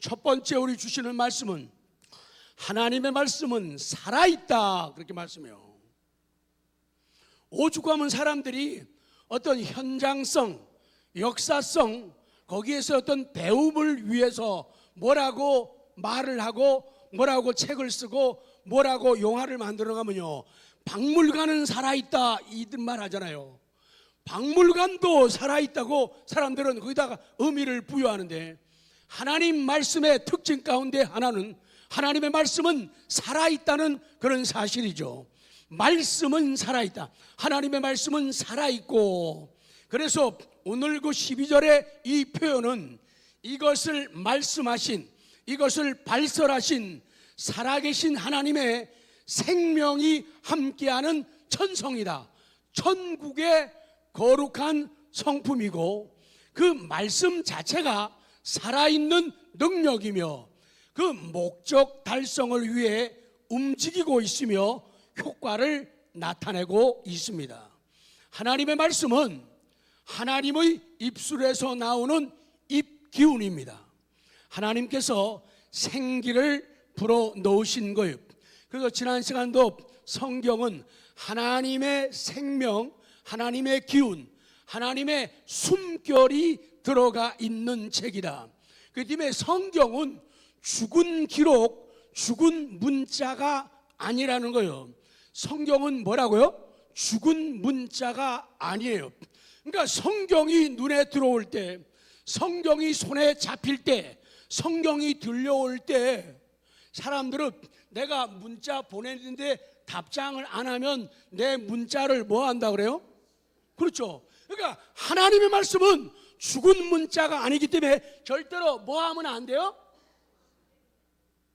첫 번째 우리 주시는 말씀은 하나님의 말씀은 살아있다, 그렇게 말씀해요. 오죽하면 사람들이 어떤 현장성, 역사성, 거기에서 어떤 배움을 위해서 뭐라고 말을 하고 뭐라고 책을 쓰고 뭐라고 영화를 만들어 가면요, 박물관은 살아있다 이들 말 하잖아요. 박물관도 살아있다고 사람들은 거기다가 의미를 부여하는데, 하나님 말씀의 특징 가운데 하나는 하나님의 말씀은 살아있다는 그런 사실이죠. 말씀은 살아있다. 하나님의 말씀은 살아있고, 그래서 오늘 그 12절의 이 표현은 이것을 말씀하신, 이것을 발설하신 살아계신 하나님의 생명이 함께하는 천성이다. 천국의 거룩한 성품이고, 그 말씀 자체가 살아있는 능력이며 그 목적 달성을 위해 움직이고 있으며 효과를 나타내고 있습니다. 하나님의 말씀은 하나님의 입술에서 나오는 입기운입니다. 하나님께서 생기를 불어넣으신 거예요. 그래서 지난 시간도 성경은 하나님의 생명, 하나님의 기운, 하나님의 숨결이 들어가 있는 책이다. 그 때문에 성경은 죽은 기록, 죽은 문자가 아니라는 거예요. 성경은 뭐라고요? 죽은 문자가 아니에요. 그러니까 성경이 눈에 들어올 때, 성경이 손에 잡힐 때, 성경이 들려올 때 사람들은 내가 문자 보냈는데 답장을 안 하면 내 문자를 뭐 한다 그래요? 그렇죠. 그러니까 하나님의 말씀은 죽은 문자가 아니기 때문에 절대로 뭐 하면 안 돼요?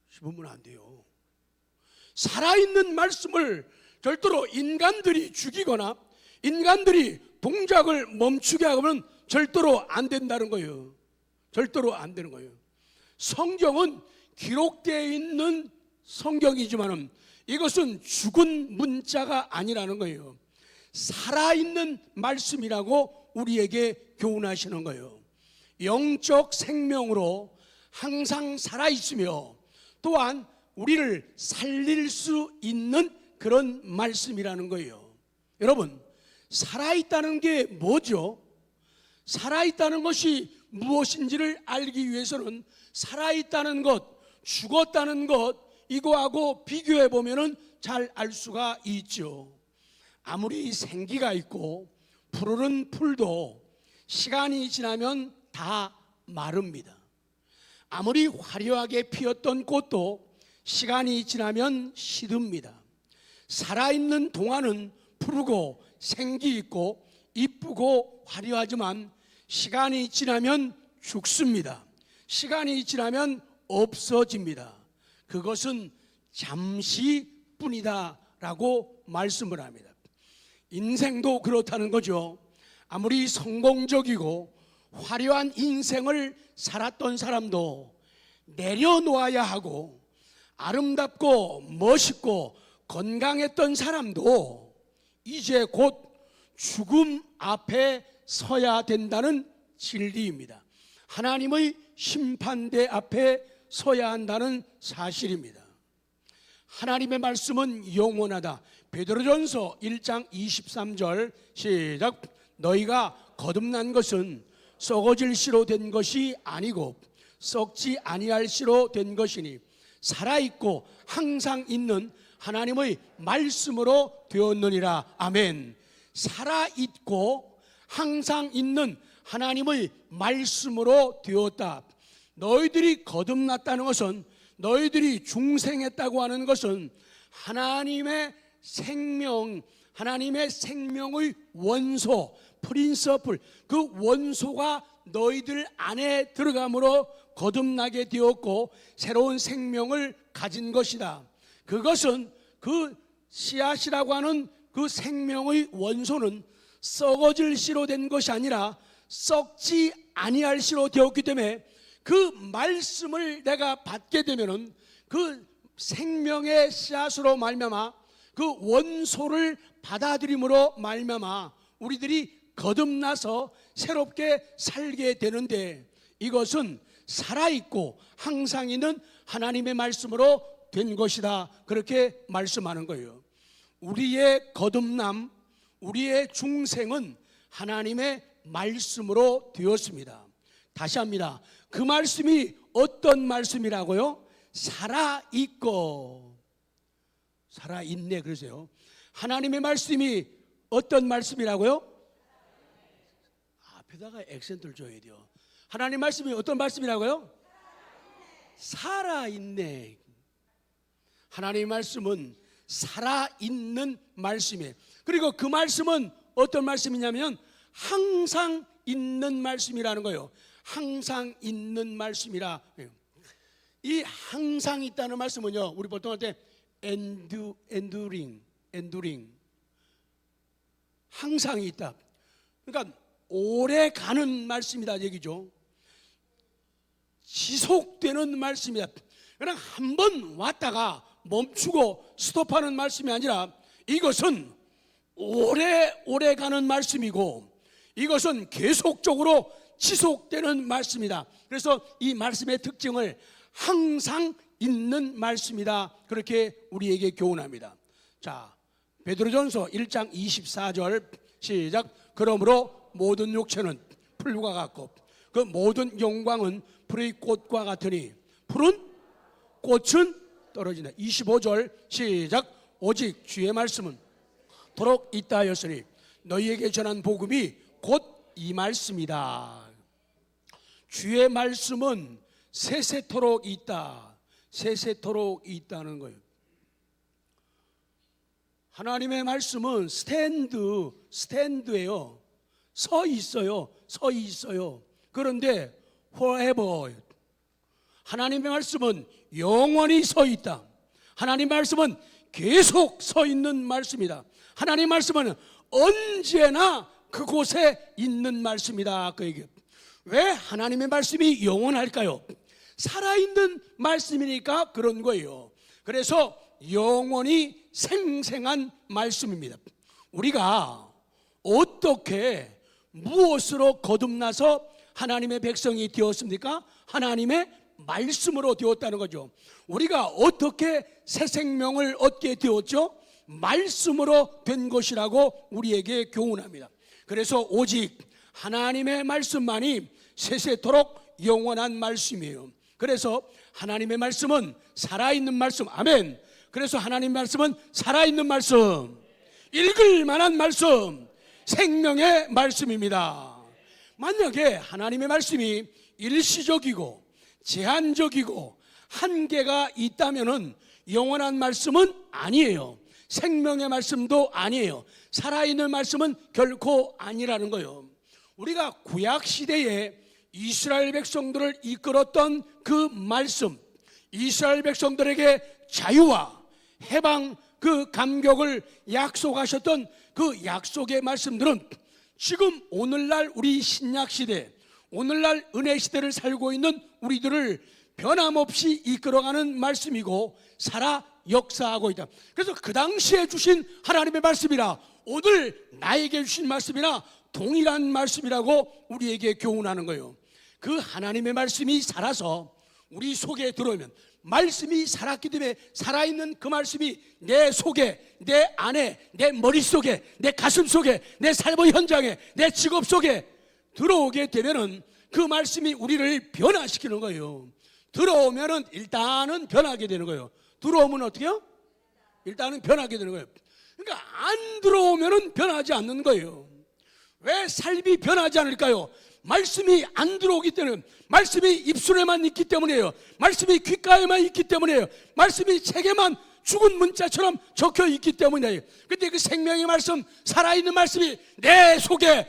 씹으면 안 돼요. 살아있는 말씀을 절대로 인간들이 죽이거나 인간들이 동작을 멈추게 하면 절대로 안 된다는 거예요. 절대로 안 되는 거예요. 성경은 기록되어 있는 성경이지만 이것은 죽은 문자가 아니라는 거예요. 살아있는 말씀이라고 우리에게 교훈하시는 거예요. 영적 생명으로 항상 살아있으며 또한 우리를 살릴 수 있는 그런 말씀이라는 거예요. 여러분, 살아있다는 게 뭐죠? 살아있다는 것이 무엇인지를 알기 위해서는 살아있다는 것, 죽었다는 것, 이거하고 비교해 보면 잘 알 수가 있죠. 아무리 생기가 있고 푸르른 풀도 시간이 지나면 다 마릅니다. 아무리 화려하게 피었던 꽃도 시간이 지나면 시듭니다. 살아있는 동화는 푸르고 생기 있고 이쁘고 화려하지만 시간이 지나면 죽습니다. 시간이 지나면 없어집니다. 그것은 잠시뿐이다 라고 말씀을 합니다. 인생도 그렇다는 거죠. 아무리 성공적이고 화려한 인생을 살았던 사람도 내려놓아야 하고, 아름답고 멋있고 건강했던 사람도 이제 곧 죽음 앞에 서야 된다는 진리입니다. 하나님의 심판대 앞에 서야 한다는 사실입니다. 하나님의 말씀은 영원하다. 베드로전서 1장 23절 시작. 너희가 거듭난 것은 썩어질 씨로 된 것이 아니고 썩지 아니할 씨로 된 것이니 살아있고 항상 있는 하나님의 말씀으로 되었느니라. 아멘. 살아있고 항상 있는 하나님의 말씀으로 되었다. 너희들이 거듭났다는 것은, 너희들이 중생했다고 하는 것은 하나님의 생명, 하나님의 생명의 원소, 프린서플, 그 원소가 너희들 안에 들어감으로 거듭나게 되었고 새로운 생명을 가진 것이다. 그것은 그 씨앗이라고 하는 그 생명의 원소는 썩어질 씨로 된 것이 아니라 썩지 아니할 씨로 되었기 때문에 그 말씀을 내가 받게 되면은 그 생명의 씨앗으로 말미암아 그 원소를 받아들임으로 말미암아 우리들이 거듭나서 새롭게 살게 되는데, 이것은 살아있고 항상 있는 하나님의 말씀으로 된 것이다. 그렇게 말씀하는 거예요. 우리의 거듭남, 우리의 중생은 하나님의 말씀으로 되었습니다. 다시 합니다. 그 말씀이 어떤 말씀이라고요? 살아있고, 살아있네 그러세요. 하나님의 말씀이 어떤 말씀이라고요? 앞에다가 액센트를 줘야 돼요. 하나님 말씀이 어떤 말씀이라고요? 살아있네. 하나님의 말씀은 살아있는 말씀이에요. 그리고 그 말씀은 어떤 말씀이냐면 항상 있는 말씀이라는 거예요. 항상 있는 말씀이라. 이 항상 있다는 말씀은요, 우리 보통 할 때 enduring 항상 있다. 그러니까 오래 가는 말씀이다 얘기죠. 지속되는 말씀이다. 그냥 한 번 왔다가 멈추고 스톱하는 말씀이 아니라 이것은 오래 가는 말씀이고 이것은 계속적으로 지속되는 말씀이다. 그래서 이 말씀의 특징을 항상 있는 말씀이다. 그렇게 우리에게 교훈합니다. 자, 베드로전서 1장 24절 시작. 그러므로 모든 육체는 풀과 같고 그 모든 영광은 풀의 꽃과 같으니 푸른 꽃은 떨어진다. 25절 시작. 오직 주의 말씀은 도록 있다 하였으니 너희에게 전한 복음이 곧 이 말씀이다. 주의 말씀은 세세토록 있다. 세세토록 있다는 거예요. 하나님의 말씀은 스탠드예요. 서 있어요. 서 있어요. 그런데 forever. 하나님의 말씀은 영원히 서 있다. 하나님의 말씀은 계속 서 있는 말씀이다. 하나님의 말씀은 언제나 그곳에 있는 말씀이다. 그 얘기예요. 왜 하나님의 말씀이 영원할까요? 살아있는 말씀이니까 그런 거예요. 그래서 영원히 생생한 말씀입니다. 우리가 어떻게 무엇으로 거듭나서 하나님의 백성이 되었습니까? 하나님의 말씀으로 되었다는 거죠. 우리가 어떻게 새 생명을 얻게 되었죠? 말씀으로 된 것이라고 우리에게 교훈합니다. 그래서 오직 하나님의 말씀만이 세세토록 영원한 말씀이에요. 그래서 하나님의 말씀은 살아있는 말씀. 아멘. 그래서 하나님의 말씀은 살아있는 말씀, 읽을 만한 말씀, 생명의 말씀입니다. 만약에 하나님의 말씀이 일시적이고 제한적이고 한계가 있다면 영원한 말씀은 아니에요. 생명의 말씀도 아니에요. 살아있는 말씀은 결코 아니라는 거예요. 우리가 구약시대에 이스라엘 백성들을 이끌었던 그 말씀, 이스라엘 백성들에게 자유와 해방, 그 감격을 약속하셨던 그 약속의 말씀들은 지금 오늘날 우리 신약시대, 오늘날 은혜시대를 살고 있는 우리들을 변함없이 이끌어가는 말씀이고 살아 역사하고 있다. 그래서 그 당시에 주신 하나님의 말씀이라 오늘 나에게 주신 말씀이나 동일한 말씀이라고 우리에게 교훈하는 거예요. 그 하나님의 말씀이 살아서 우리 속에 들어오면, 말씀이 살았기 때문에 살아있는 그 말씀이 내 속에, 내 안에, 내 머릿속에, 내 가슴 속에, 내 삶의 현장에, 내 직업 속에 들어오게 되면은 그 말씀이 우리를 변화시키는 거예요. 들어오면은 일단은 변하게 되는 거예요. 들어오면 어떻게 해요? 일단은 변하게 되는 거예요. 그러니까 안 들어오면은 변하지 않는 거예요. 왜 삶이 변하지 않을까요? 말씀이 안 들어오기 때문에, 말씀이 입술에만 있기 때문이에요. 말씀이 귓가에만 있기 때문이에요. 말씀이 책에만 죽은 문자처럼 적혀 있기 때문이에요. 근데 그 생명의 말씀, 살아있는 말씀이 내 속에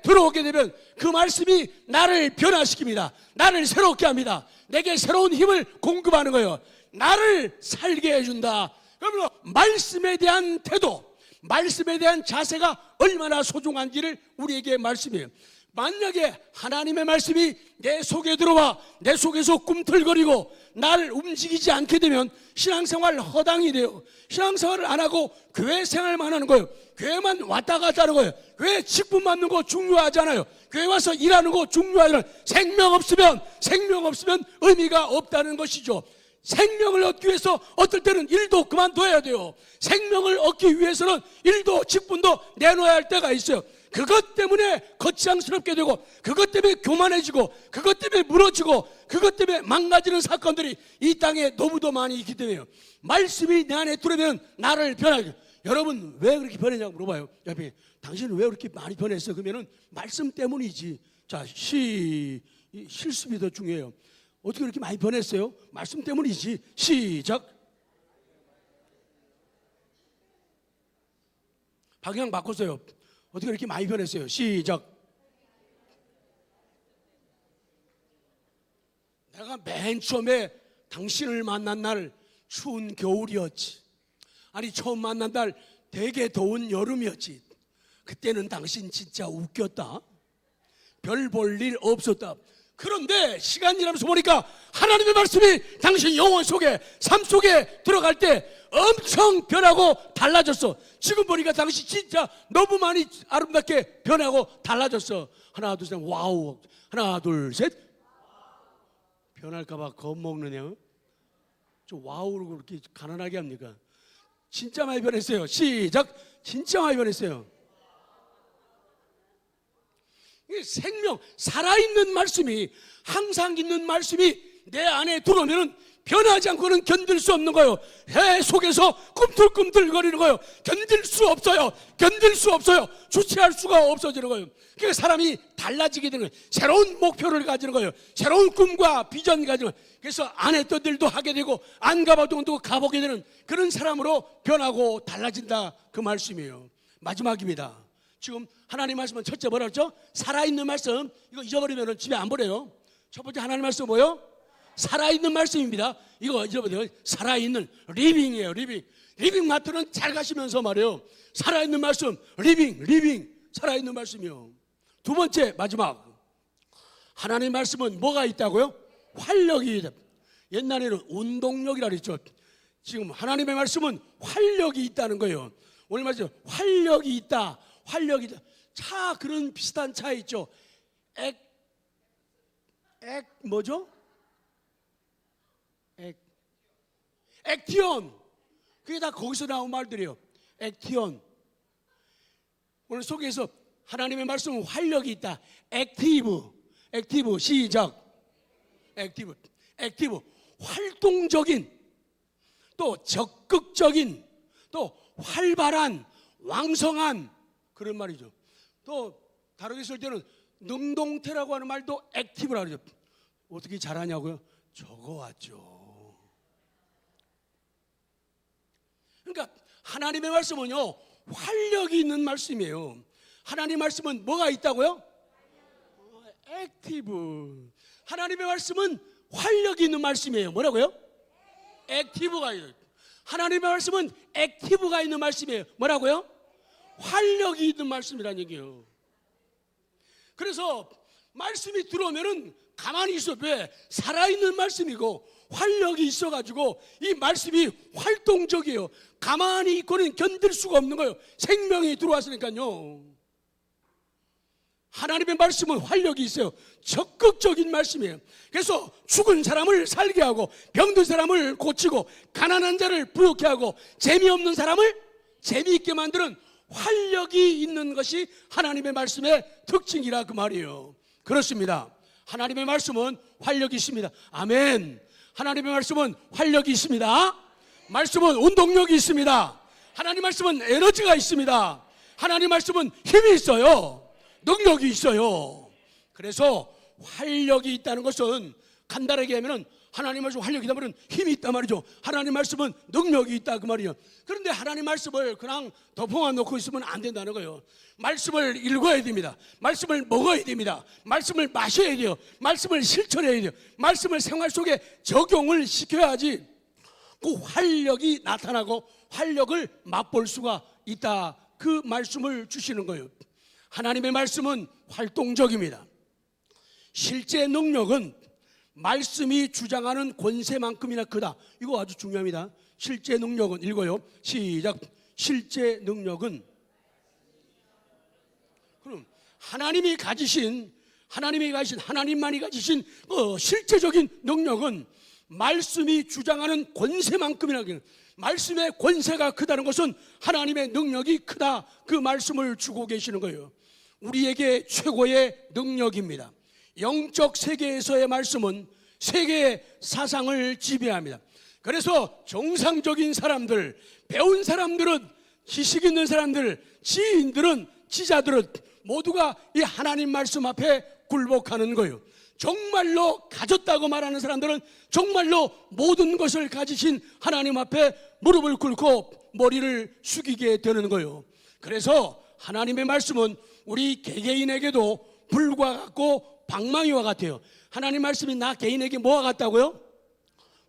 들어오게 되면 그 말씀이 나를 변화시킵니다. 나를 새롭게 합니다. 내게 새로운 힘을 공급하는 거예요. 나를 살게 해준다. 그러면 말씀에 대한 태도, 말씀에 대한 자세가 얼마나 소중한지를 우리에게 말씀해요. 만약에 하나님의 말씀이 내 속에 들어와 내 속에서 꿈틀거리고 날 움직이지 않게 되면 신앙생활 허당이 돼요. 신앙생활을 안 하고 교회 생활만 하는 거예요. 교회만 왔다 갔다 하는 거예요. 교회 직분 맡는 거 중요하잖아요. 교회 와서 일하는 거 중요하잖아요. 생명 없으면 의미가 없다는 것이죠. 생명을 얻기 위해서 어떨 때는 일도 그만둬야 돼요. 생명을 얻기 위해서는 일도 직분도 내놓아야 할 때가 있어요. 그것 때문에 거창스럽게 되고, 그것 때문에 교만해지고, 그것 때문에 무너지고, 그것 때문에 망가지는 사건들이 이 땅에 너무도 많이 있기 때문에요. 말씀이 내 안에 들어오면 나를 변하게. 여러분 왜 그렇게 변했냐고 물어봐요. 옆에 당신은 왜 그렇게 많이 변했어? 그러면은 말씀 때문이지. 자, 실습이 더 중요해요. 어떻게 그렇게 많이 변했어요? 말씀 때문이지. 시작. 방향 바꿨어요. 어떻게 그렇게 많이 변했어요? 시작. 내가 맨 처음에 당신을 만난 날 추운 겨울이었지. 아니, 처음 만난 날 되게 더운 여름이었지. 그때는 당신 진짜 웃겼다. 별 볼 일 없었다. 그런데 시간 지나면서 보니까 하나님의 말씀이 당신 영혼 속에, 삶 속에 들어갈 때 엄청 변하고 달라졌어. 지금 보니까 당신 진짜 너무 많이 아름답게 변하고 달라졌어. 하나 둘 셋 와우. 하나 둘 셋. 변할까 봐 겁먹느냐? 저 와우로 그렇게 가난하게 합니까? 진짜 많이 변했어요. 시작. 진짜 많이 변했어요. 생명, 살아있는 말씀이, 항상 있는 말씀이 내 안에 들어오면 변하지 않고는 견딜 수 없는 거예요. 해 속에서 꿈틀꿈틀거리는 거예요. 견딜 수 없어요. 견딜 수 없어요. 주체할 수가 없어지는 거예요. 그러니까 사람이 달라지게 되는 거예요. 새로운 목표를 가지는 거예요. 새로운 꿈과 비전 가지는 거예요. 그래서 안 했던 일도 하게 되고 안 가봤던 것도 가보게 되는 그런 사람으로 변하고 달라진다, 그 말씀이에요. 마지막입니다. 지금 하나님 말씀은 첫째 뭐라 그랬죠? 살아있는 말씀. 이거 잊어버리면 집에 안 보내요. 첫 번째 하나님 말씀 뭐예요? 살아있는 말씀입니다. 이거 잊어버려요. 살아있는 리빙이에요. 리빙 마트는 잘 가시면서 말이에요. 살아있는 말씀, 리빙 살아있는 말씀이요. 두 번째, 마지막, 하나님 말씀은 뭐가 있다고요? 활력이 있다. 옛날에는 운동력이라 그랬죠. 지금 하나님의 말씀은 활력이 있다는 거예요. 오늘 말씀 활력이 있다. 차, 그런 비슷한 차 있죠. 뭐죠? 액티온. 그게 다 거기서 나온 말들이에요. 액티온. 오늘 속에서 하나님의 말씀은 활력이 있다. 액티브. 시작. 액티브. 활동적인, 또 적극적인, 또 활발한, 왕성한, 그런 말이죠. 또 다르게 쓸 때는 능동태라고 하는 말도 액티브라고 그러죠. 어떻게 잘하냐고요? 적어왔죠. 그러니까 하나님의 말씀은요, 활력이 있는 말씀이에요. 하나님의 말씀은 뭐가 있다고요? 액티브. 하나님의 말씀은 활력이 있는 말씀이에요. 뭐라고요? 액티브가 있는. 하나님의 말씀은 액티브가 있는 말씀이에요. 뭐라고요? 활력이 있는 말씀이라는 얘기예요. 그래서 말씀이 들어오면은 가만히 있어. 왜? 살아있는 말씀이고 활력이 있어가지고 이 말씀이 활동적이에요. 가만히 있고는 견딜 수가 없는 거예요. 생명이 들어왔으니까요. 하나님의 말씀은 활력이 있어요. 적극적인 말씀이에요. 그래서 죽은 사람을 살게 하고, 병든 사람을 고치고, 가난한 자를 부욕케 하고, 재미없는 사람을 재미있게 만드는 활력이 있는 것이 하나님의 말씀의 특징이라, 그 말이에요. 그렇습니다. 하나님의 말씀은 활력이 있습니다. 아멘. 하나님의 말씀은 활력이 있습니다. 말씀은 운동력이 있습니다. 하나님 말씀은 에너지가 있습니다. 하나님 말씀은 힘이 있어요. 능력이 있어요. 그래서 활력이 있다는 것은 간단하게 하면 하나님 말씀 활력이 있다면 힘이 있단 말이죠. 하나님 말씀은 능력이 있다, 그 말이에요. 그런데 하나님 말씀을 그냥 덮어만 놓고 있으면 안 된다는 거예요. 말씀을 읽어야 됩니다. 말씀을 먹어야 됩니다. 말씀을 마셔야 돼요. 말씀을 실천해야 돼요. 말씀을 생활 속에 적용을 시켜야지 그 활력이 나타나고 활력을 맛볼 수가 있다, 그 말씀을 주시는 거예요. 하나님의 말씀은 활동적입니다. 실제 능력은 말씀이 주장하는 권세만큼이나 크다. 이거 아주 중요합니다. 실제 능력은, 읽어요. 시작. 실제 능력은, 그럼 하나님만이 가지신 실제적인 능력은 말씀이 주장하는 권세만큼이나, 말씀의 권세가 크다는 것은 하나님의 능력이 크다, 그 말씀을 주고 계시는 거예요. 우리에게 최고의 능력입니다. 영적 세계에서의 말씀은 세계의 사상을 지배합니다. 그래서 정상적인 사람들, 배운 사람들은, 지식 있는 사람들, 지인들은, 지자들은 모두가 이 하나님 말씀 앞에 굴복하는 거예요. 정말로 가졌다고 말하는 사람들은 정말로 모든 것을 가지신 하나님 앞에 무릎을 꿇고 머리를 숙이게 되는 거예요. 그래서 하나님의 말씀은 우리 개개인에게도 불과 같고 방망이와 같아요. 하나님 말씀이 나 개인에게 뭐와 같다고요?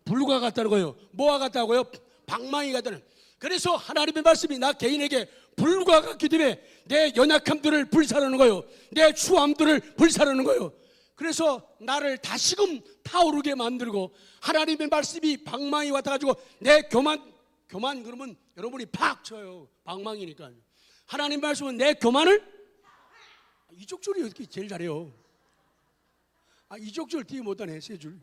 불과 같다는 거예요. 뭐와 같다고요? 방망이 같다는. 그래서 하나님의 말씀이 나 개인에게 불과 같기 때문에 내 연약함들을 불사르는 거예요. 내 추함들을 불사르는 거예요. 그래서 나를 다시금 타오르게 만들고, 하나님의 말씀이 방망이 같아가지고 내 교만 그러면 여러분이 팍 쳐요. 방망이니까. 하나님 말씀은 내 교만을, 이쪽 줄이 어떻게 제일 잘해요? 이쪽 줄 뒤에 못하네, 세 줄.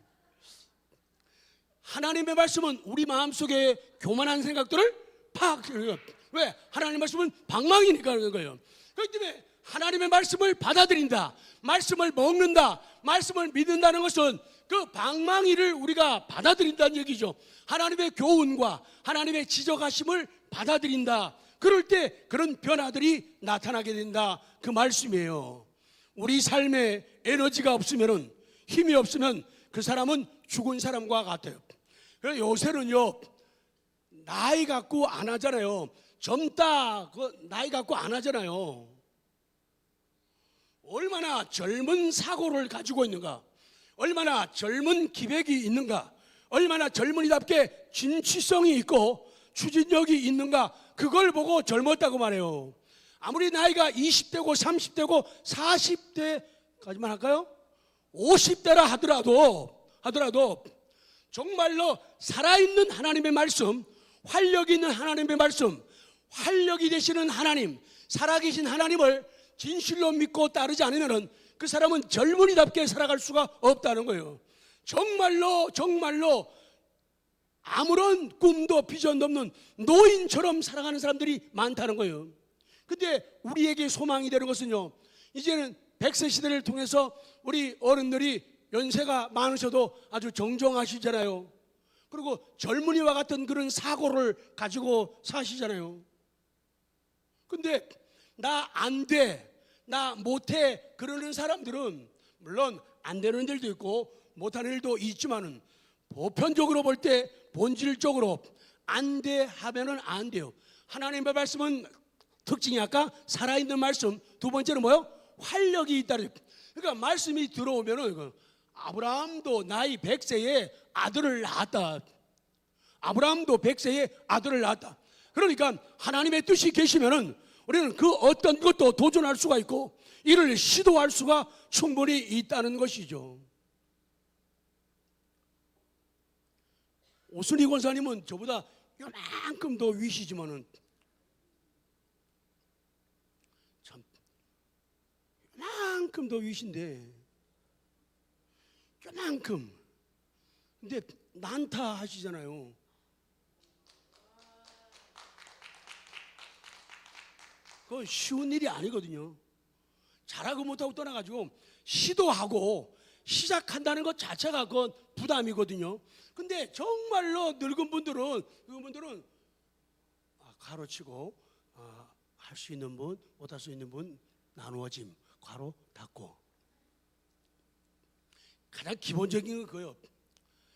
하나님의 말씀은 우리 마음속에 교만한 생각들을 팍, 왜? 하나님의 말씀은 방망이니까 그런 거예요. 그렇기 때문에 하나님의 말씀을 받아들인다, 말씀을 먹는다, 말씀을 믿는다는 것은 그 방망이를 우리가 받아들인다는 얘기죠. 하나님의 교훈과 하나님의 지적하심을 받아들인다. 그럴 때 그런 변화들이 나타나게 된다, 그 말씀이에요. 우리 삶에 에너지가 없으면, 힘이 없으면 그 사람은 죽은 사람과 같아요. 그래서 요새는요, 나이 갖고 안 하잖아요. 젊다, 나이 갖고 안 하잖아요. 얼마나 젊은 사고를 가지고 있는가, 얼마나 젊은 기백이 있는가, 얼마나 젊은이답게 진취성이 있고 추진력이 있는가, 그걸 보고 젊었다고 말해요. 아무리 나이가 20대고 30대고 40대까지만 할까요? 50대라 하더라도 정말로 살아있는 하나님의 말씀, 활력이 있는 하나님의 말씀, 활력이 되시는 하나님, 살아계신 하나님을 진실로 믿고 따르지 않으면 그 사람은 젊은이답게 살아갈 수가 없다는 거예요. 정말로 아무런 꿈도 비전도 없는 노인처럼 살아가는 사람들이 많다는 거예요. 근데 우리에게 소망이 되는 것은요, 이제는 100세 시대를 통해서 우리 어른들이 연세가 많으셔도 아주 정정하시잖아요. 그리고 젊은이와 같은 그런 사고를 가지고 사시잖아요. 근데 나 안 돼, 나 못해 그러는 사람들은, 물론 안 되는 일도 있고 못하는 일도 있지만은, 보편적으로 볼 때 본질적으로 안 돼 하면은 안 돼요. 하나님의 말씀은 특징이 아까 살아있는 말씀, 두 번째는 뭐요? 활력이 있다는. 그러니까 말씀이 들어오면은, 아브라함도 나이 100세에 아들을 낳았다. 아브라함도 100세에 아들을 낳았다. 그러니까 하나님의 뜻이 계시면은 우리는 그 어떤 것도 도전할 수가 있고 이를 시도할 수가 충분히 있다는 것이죠. 오순희 권사님은 저보다 요만큼 더 위시지만은 참 요만큼 더 위신데, 요만큼. 근데 난타 하시잖아요. 그건 쉬운 일이 아니거든요. 잘하고 못하고 떠나가지고 시도하고 시작한다는 것 자체가 그건 부담이거든요. 근데 정말로 늙은 분들은 가로치고 할 수 있는 분, 못할 수 있는 분 나누어짐, 괄호 닫고. 가장 기본적인 건 그거예요.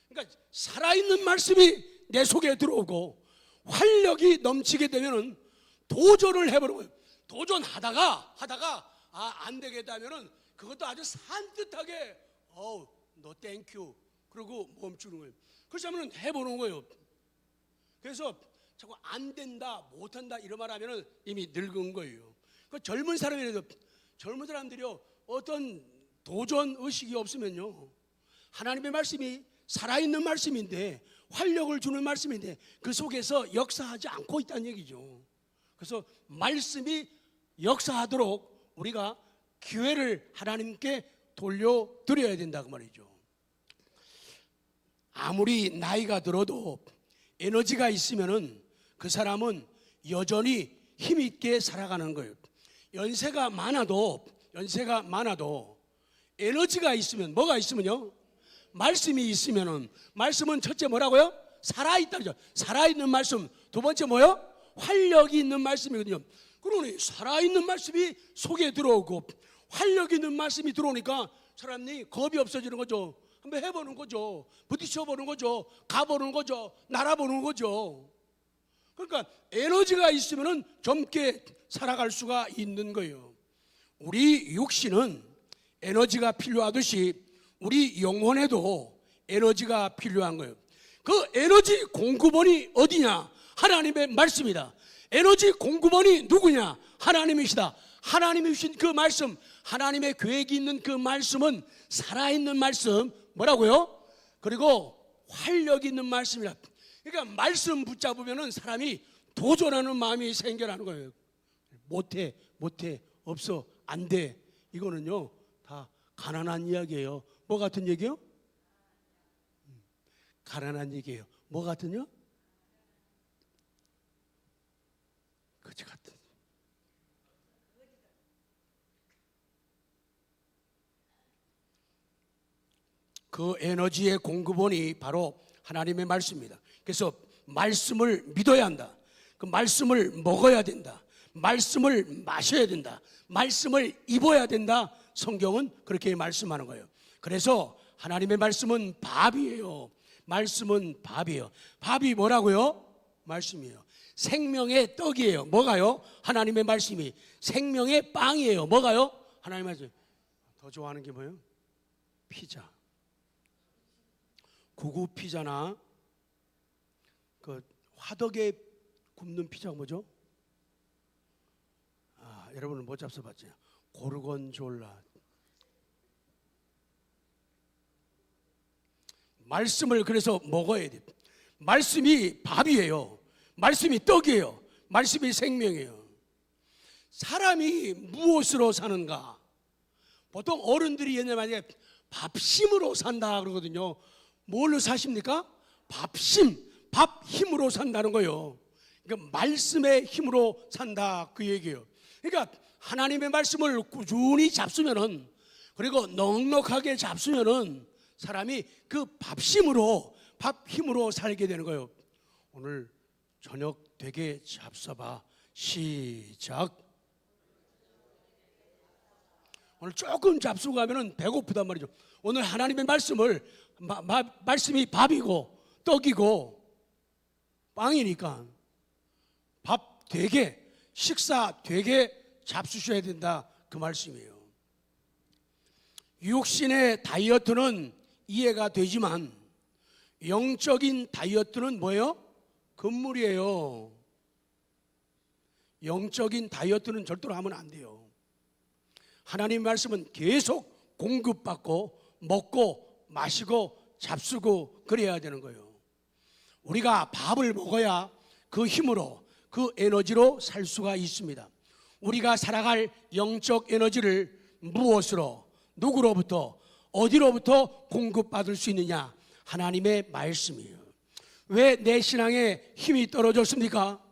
그러니까 살아있는 말씀이 내 속에 들어오고 활력이 넘치게 되면은 도전을 해버리고, 도전하다가 안 되겠다면은 그것도 아주 산뜻하게 너 땡큐 그러고 멈추는 거예요. 그렇지 않으면 해보는 거예요. 그래서 자꾸 안 된다, 못한다 이런 말 하면은 이미 늙은 거예요. 그 젊은 사람이라도 젊은 사람들이요, 어떤 도전 의식이 없으면요, 하나님의 말씀이 살아있는 말씀인데, 활력을 주는 말씀인데 그 속에서 역사하지 않고 있다는 얘기죠. 그래서 말씀이 역사하도록 우리가 기회를 하나님께 돌려드려야 된다 그 말이죠. 아무리 나이가 들어도 에너지가 있으면은 그 사람은 여전히 힘있게 살아가는 거예요. 연세가 많아도 에너지가 있으면, 뭐가 있으면요, 말씀이 있으면은, 말씀은 첫째 뭐라고요? 살아있다 그러죠. 살아있는 말씀. 두 번째 뭐요? 활력이 있는 말씀이거든요. 그러니 살아있는 말씀이 속에 들어오고 활력 있는 말씀이 들어오니까 사람이 겁이 없어지는 거죠. 한번 해보는 거죠. 부딪혀보는 거죠. 가보는 거죠. 날아보는 거죠. 그러니까 에너지가 있으면 젊게 살아갈 수가 있는 거예요. 우리 육신은 에너지가 필요하듯이 우리 영혼에도 에너지가 필요한 거예요. 그 에너지 공급원이 어디냐? 하나님의 말씀이다. 에너지 공급원이 누구냐? 하나님이시다. 하나님이 주신 그 말씀, 하나님의 계획이 있는 그 말씀은 살아있는 말씀, 뭐라고요? 그리고 활력 있는 말씀이라. 그러니까 말씀 붙잡으면 사람이 도전하는 마음이 생겨나는 거예요. 못해, 없어, 안 돼. 이거는요 다 가난한 이야기예요. 뭐 같은 얘기요? 가난한 얘기예요. 뭐 같은요? 거지 같은. 그 에너지의 공급원이 바로 하나님의 말씀입니다. 그래서 말씀을 믿어야 한다. 그 말씀을 먹어야 된다. 말씀을 마셔야 된다. 말씀을 입어야 된다. 성경은 그렇게 말씀하는 거예요. 그래서 하나님의 말씀은 밥이에요. 말씀은 밥이에요. 밥이 뭐라고요? 말씀이에요. 생명의 떡이에요. 뭐가요? 하나님의 말씀이. 생명의 빵이에요. 뭐가요? 하나님의 말씀. 더 좋아하는 게 뭐예요? 피자. 구구 피자나 그 화덕에 굽는 피자가 뭐죠? 여러분은 못 잡숴봤죠? 고르곤졸라. 말씀을 그래서 먹어야 돼요. 말씀이 밥이에요. 말씀이 떡이에요. 말씀이 생명이에요. 사람이 무엇으로 사는가? 보통 어른들이 옛날에 만약에 밥심으로 산다 그러거든요. 뭘로 사십니까? 밥심, 밥 힘으로 산다는 거예요. 그러니까 말씀의 힘으로 산다 그 얘기예요. 그러니까 하나님의 말씀을 꾸준히 잡수면은, 그리고 넉넉하게 잡수면은 사람이 그 밥심으로, 밥 힘으로 살게 되는 거예요. 오늘 저녁 되게 잡숴봐. 시작. 오늘 조금 잡수고 가면은 배고프단 말이죠. 오늘 하나님의 말씀을 말씀이 밥이고 떡이고 빵이니까 밥 되게, 식사 되게 잡수셔야 된다 그 말씀이에요. 육신의 다이어트는 이해가 되지만 영적인 다이어트는 뭐예요? 금물이에요. 영적인 다이어트는 절대로 하면 안 돼요. 하나님 말씀은 계속 공급받고 먹고 마시고 잡수고 그래야 되는 거예요. 우리가 밥을 먹어야 그 힘으로, 그 에너지로 살 수가 있습니다. 우리가 살아갈 영적 에너지를 무엇으로, 누구로부터, 어디로부터 공급받을 수 있느냐? 하나님의 말씀이에요. 왜 내 신앙에 힘이 떨어졌습니까?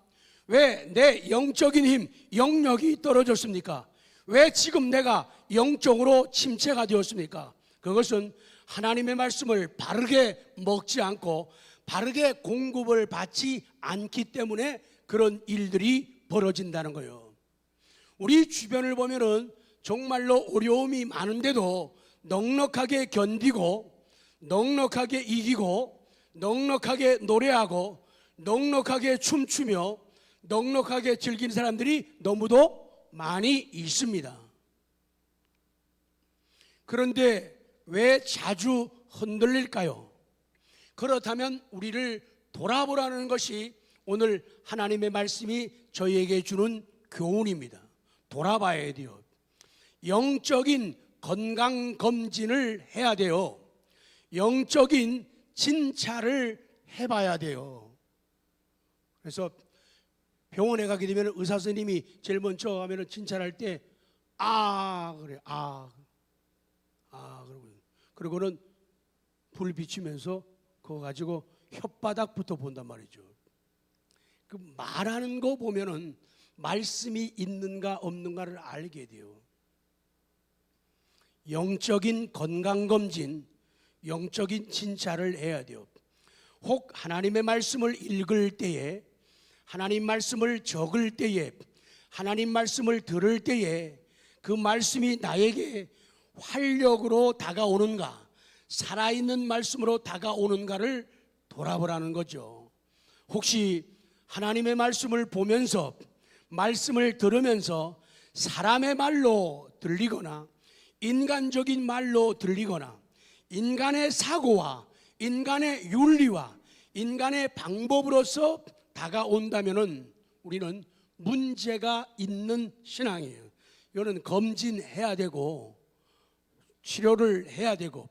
왜 내 영적인 힘, 영력이 떨어졌습니까? 왜 지금 내가 영적으로 침체가 되었습니까? 그것은 하나님의 말씀을 바르게 먹지 않고 바르게 공급을 받지 않기 때문에 그런 일들이 벌어진다는 거예요. 우리 주변을 보면은 정말로 어려움이 많은데도 넉넉하게 견디고, 넉넉하게 이기고, 넉넉하게 노래하고, 넉넉하게 춤추며, 넉넉하게 즐기는 사람들이 너무도 많이 있습니다. 그런데 왜 자주 흔들릴까요? 그렇다면 우리를 돌아보라는 것이 오늘 하나님의 말씀이 저희에게 주는 교훈입니다. 돌아봐야 돼요. 영적인 건강 검진을 해야 돼요. 영적인 진찰을 해봐야 돼요. 그래서 병원에 가게 되면 의사 선생님이 제일 먼저 하면 진찰할 때 그래 그러고는 불 비추면서 그거 가지고 혓바닥부터 본단 말이죠. 그 말하는 거 보면은 말씀이 있는가 없는가를 알게 돼요. 영적인 건강검진, 영적인 진찰을 해야 돼요. 혹 하나님의 말씀을 읽을 때에, 하나님 말씀을 적을 때에, 하나님 말씀을 들을 때에 그 말씀이 나에게 활력으로 다가오는가, 살아있는 말씀으로 다가오는가를 돌아보라는 거죠. 혹시 하나님의 말씀을 보면서, 말씀을 들으면서 사람의 말로 들리거나 인간적인 말로 들리거나 인간의 사고와 인간의 윤리와 인간의 방법으로서 다가온다면은 우리는 문제가 있는 신앙이에요. 이거는 검진해야 되고 치료를 해야 되고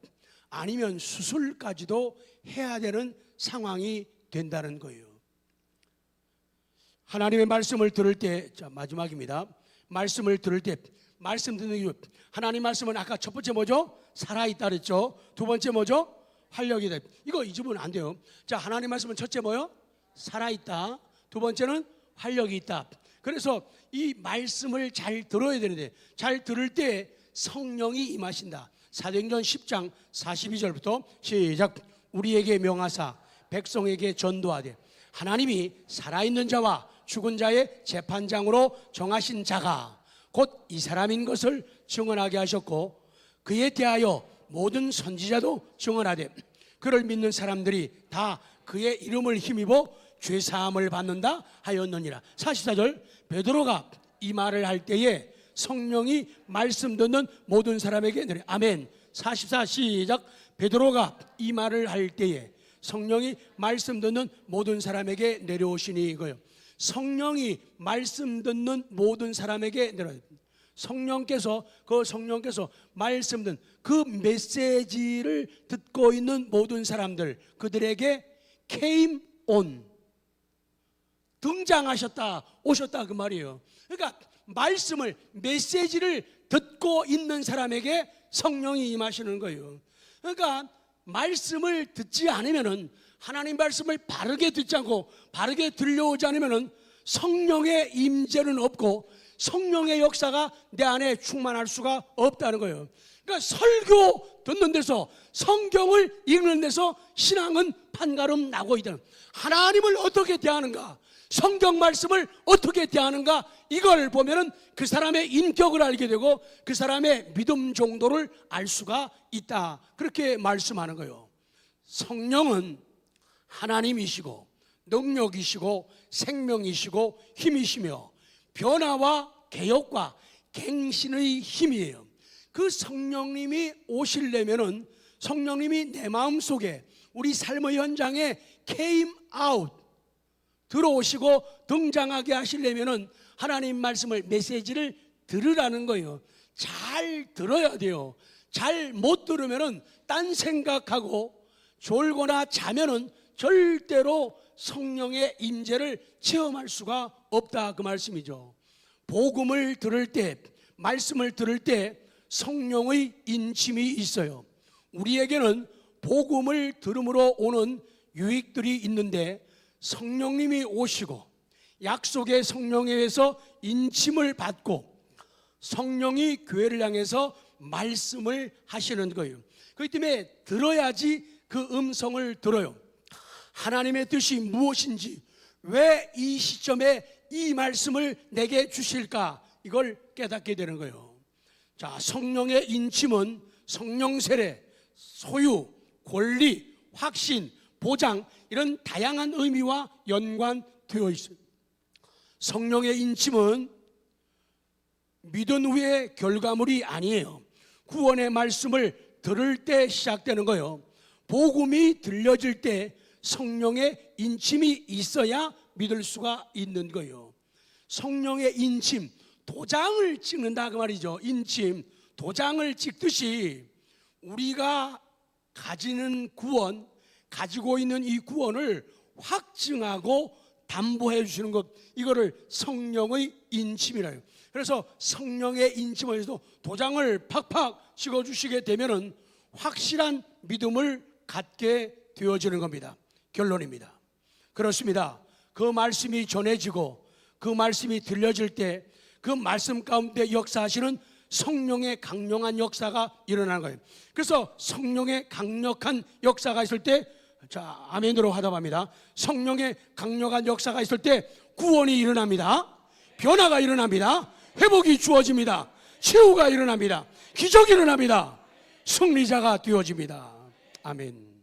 아니면 수술까지도 해야 되는 상황이 된다는 거예요. 하나님의 말씀을 들을 때, 자 마지막입니다. 말씀을 들을 때 말씀 듣는 게, 하나님 말씀은 아까 첫 번째 뭐죠? 살아있다 그랬죠. 두 번째 뭐죠? 활력이다. 이거 잊으면 안 돼요. 자, 하나님 말씀은 첫째 뭐요? 살아있다. 두 번째는 활력이 있다. 그래서 이 말씀을 잘 들어야 되는데, 잘 들을 때 성령이 임하신다. 사도행전 10장 42절부터 시작. 우리에게 명하사 백성에게 전도하되 하나님이 살아있는 자와 죽은 자의 재판장으로 정하신 자가 곧 이 사람인 것을 증언하게 하셨고, 그에 대하여 모든 선지자도 증언하되 그를 믿는 사람들이 다 그의 이름을 힘입어 죄사함을 받는다 하였느니라. 44절. 베드로가 이 말을 할 때에 성령이 말씀 듣는 모든 사람에게 내려. 아멘. 44 시작. 베드로가 이 말을 할 때에 성령이 말씀 듣는 모든 사람에게 내려오시니, 이거요. 성령이 말씀 듣는 모든 사람에게 내려. 성령께서 말씀 듣는 그 메시지를 듣고 있는 모든 사람들, 그들에게 came on, 등장하셨다, 오셨다 그 말이에요. 그러니까 말씀을, 메시지를 듣고 있는 사람에게 성령이 임하시는 거예요. 그러니까 말씀을 듣지 않으면은, 하나님 말씀을 바르게 듣지 않고 바르게 들려오지 않으면은 성령의 임재는 없고 성령의 역사가 내 안에 충만할 수가 없다는 거예요. 그러니까 설교 듣는 데서, 성경을 읽는 데서 신앙은 판가름 나고 있다. 하나님을 어떻게 대하는가, 성경 말씀을 어떻게 대하는가, 이걸 보면은 그 사람의 인격을 알게 되고 그 사람의 믿음 정도를 알 수가 있다. 그렇게 말씀하는 거예요. 성령은 하나님이시고 능력이시고 생명이시고 힘이시며 변화와 개혁과 갱신의 힘이에요. 그 성령님이 오시려면은, 성령님이 내 마음속에, 우리 삶의 현장에 came out, 들어오시고 등장하게 하시려면은 하나님 말씀을, 메시지를 들으라는 거예요. 잘 들어야 돼요. 잘 못 들으면은 딴 생각하고 졸거나 자면은 절대로 성령의 임재를 체험할 수가 없다 그 말씀이죠. 복음을 들을 때, 말씀을 들을 때 성령의 인침이 있어요. 우리에게는 복음을 들음으로 오는 유익들이 있는데, 성령님이 오시고 약속의 성령에 의해서 인침을 받고 성령이 교회를 향해서 말씀을 하시는 거예요. 그렇기 때문에 들어야지 그 음성을 들어요. 하나님의 뜻이 무엇인지, 왜 이 시점에 이 말씀을 내게 주실까, 이걸 깨닫게 되는 거예요. 자, 성령의 인침은 성령 세례, 소유, 권리, 확신, 보장, 이런 다양한 의미와 연관되어 있어요. 성령의 인침은 믿은 후의 결과물이 아니에요. 구원의 말씀을 들을 때 시작되는 거예요. 복음이 들려질 때 성령의 인침이 있어야 믿을 수가 있는 거예요. 성령의 인침, 도장을 찍는다 그 말이죠. 인침, 도장을 찍듯이 우리가 가지는 구원, 가지고 있는 이 구원을 확증하고 담보해 주시는 것, 이거를 성령의 인침이라요. 그래서 성령의 인침을 해서 도장을 팍팍 찍어주시게 되면은 확실한 믿음을 갖게 되어지는 겁니다. 결론입니다. 그렇습니다. 그 말씀이 전해지고 그 말씀이 들려질 때 그 말씀 가운데 역사하시는 성령의 강력한 역사가 일어나는 거예요. 그래서 성령의 강력한 역사가 있을 때, 자, 아멘으로 화답합니다. 성령의 강력한 역사가 있을 때 구원이 일어납니다. 변화가 일어납니다. 회복이 주어집니다. 치유가 일어납니다. 기적이 일어납니다. 승리자가 되어집니다. 아멘.